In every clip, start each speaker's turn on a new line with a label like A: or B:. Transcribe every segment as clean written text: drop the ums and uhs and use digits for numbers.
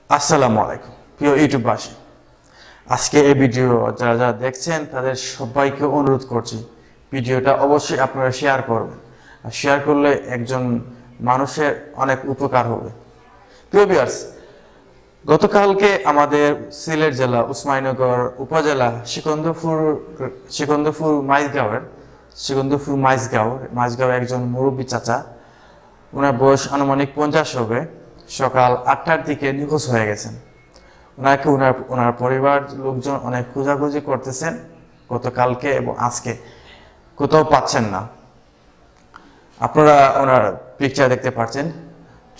A: আসসালামু আলাইকুম প্রিয় ইউটিউববাসী, আজকে এই ভিডিও যারা যারা দেখছেন তাদের সবাইকে অনুরোধ করছি ভিডিওটা অবশ্যই আপনারা শেয়ার করবেন। আর শেয়ার করলে একজন মানুষের অনেক উপকার হবে। প্রিয় ভিউয়ার্স, গতকালকে আমাদের সিলেট জেলা উসমানীনগর উপজেলা সিকন্দরপুর মাইজগাঁও একজন মুরব্বী চাচা, ওনার বয়স আনুমানিক 50 হবে, সকাল 8টার দিকে নিখোঁজ হয়ে গেছেন। ওনাকে ওনার পরিবার লোকজন অনেক খোঁজাখুঁজি করতেছেন গতকালকে এবং আজকে, কোথাও পাচ্ছেন না। আপনারা ওনার পিকচার দেখতে পাচ্ছেন।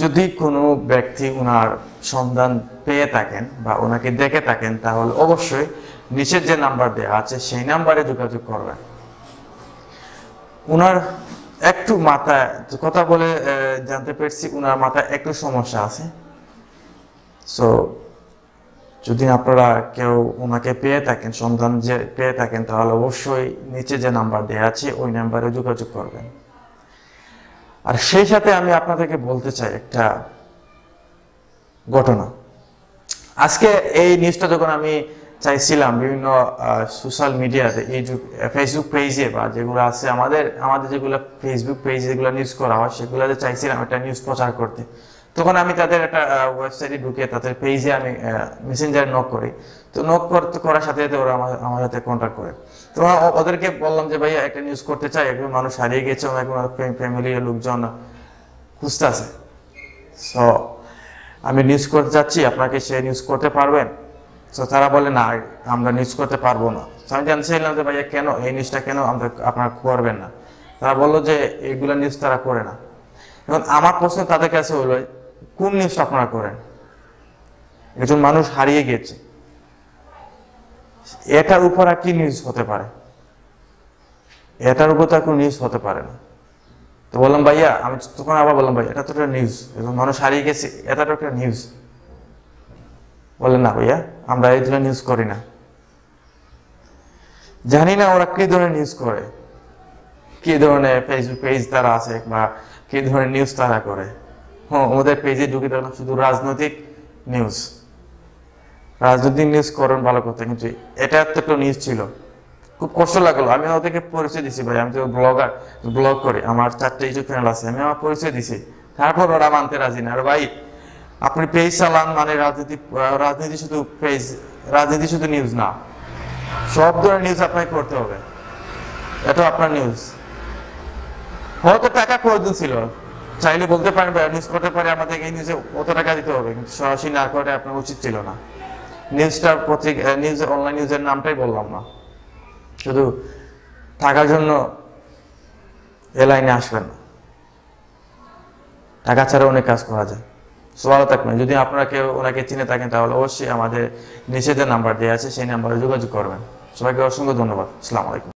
A: যদি কোনো ব্যক্তি ওনার সন্ধান পেয়ে থাকেন বা ওনাকে দেখে থাকেন তাহলে অবশ্যই নিচের যে নাম্বার দেওয়া আছে সেই নাম্বারে যোগাযোগ করবেন। ওনার একটু মাথায় কথা বলে জানতে পেরেছি ওনার মাথায় একটু সমস্যা আছে। সো যদি আপনারা কেউ ওনাকে পেয়ে থাকেন, সন্ধান যে পেয়ে থাকেন, তাহলে অবশ্যই নিচে যে নাম্বার দেওয়া আছে ওই নাম্বারে যোগাযোগ করবেন। আর সেই সাথে আমি আপনাদেরকে বলতে চাই একটা ঘটনা। আজকে এই নিউজটা যখন আমি চাইছিলাম বিভিন্ন সোশ্যাল মিডিয়াতে, ইউটিউব, ফেসবুক পেজে বা যেগুলো আছে আমাদের যেগুলো ফেসবুক পেজে যেগুলো নিউজ করা হয় সেগুলোতে চাইছিলাম একটা নিউজ প্রচার করতে, তখন আমি তাদের একটা ওয়েবসাইটে ঢুকে তাদের পেজে আমি মেসেঞ্জারে নক করি। তো নক করার সাথে সাথে ওরা আমার সাথে কন্ট্যাক্ট করে। তো ওদেরকে বললাম যে ভাইয়া একটা নিউজ করতে চাই, একজন মানুষ হারিয়ে গেছে, ফ্যামিলির লোকজন খুঁজতে আছে। সো আমি নিউজ করতে চাচ্ছি, আপনাকে সে নিউজ করতে পারবেন? তো তারা বলে না, আমরা নিউজ করতে পারবো না। আমি জানতে চাইলাম যে ভাইয়া কেন এই নিউজটা কেন আপনারা করবেন না? তারা বললো যে এইগুলো নিউজ তারা করে না। এখন আমার প্রশ্ন তাদের কাছে হলো, কোন নিউজটা আপনারা করেন? একজন মানুষ হারিয়ে গেছে, এটার উপর আর কি নিউজ হতে পারে? এটার উপর তো আর কোনো নিউজ হতে পারে না। তো বললাম ভাইয়া, আমি তখন আবার বললাম ভাইয়া এটা তো একটা নিউজ, একজন মানুষ হারিয়ে গেছে, এটা তো একটা নিউজ। বললেন না ভাইয়া, আমরা এই ধরনের নিউজ করি না। জানি না ওরা কি ধরনের নিউজ করে, কি ধরনের ফেসবুক পেজ তারা আছে বা কি ধরনের নিউজ তারা করে। হ্যাঁ, ওদের পেজে ঢুকে দেখলাম শুধু রাজনৈতিক নিউজ করেন, ভালো কথা, কিন্তু এটা তো একটা নিউজ ছিল। খুব কষ্ট লাগলো। আমি ওদেরকে পরিচয় দিছি, ভাই আমি তো ব্লগ করি, আমার 4টা ইউটিউব চ্যানেল আছে, আমি আমার পরিচয় দিছি। তারপর ওরা মানতে রাজি না। আর ভাই, আপনি পেজ চালান মানে রাজনীতি শুধু নিউজ না, সব ধরনের নিউজ আপনাকে করতে হবে। এটা আপনার নিউজ। হয়তো টাকা প্রয়োজন ছিল, চাইলে বলতে পারেন ভাই নিউজ করতে পারে, আমাদের এই নিউজে অত টাকা দিতে হবে, কিন্তু সরাসরি না করে আপনার উচিত ছিল না। নিউজটার অনলাইন নিউজের নামটাই বললাম না। শুধু টাকার জন্য এ লাইনে আসবেন না, টাকা ছাড়া অনেক কাজ করা যায়। ভালো থাকবেন। যদি আপনারা কেউ ওনাকে চিনে থাকেন তাহলে অবশ্যই আমাদের নিচে যে নাম্বার দেওয়া আছে সেই নাম্বারে যোগাযোগ করবেন। সবাইকে অসংখ্য ধন্যবাদ। আসসালামু আলাইকুম।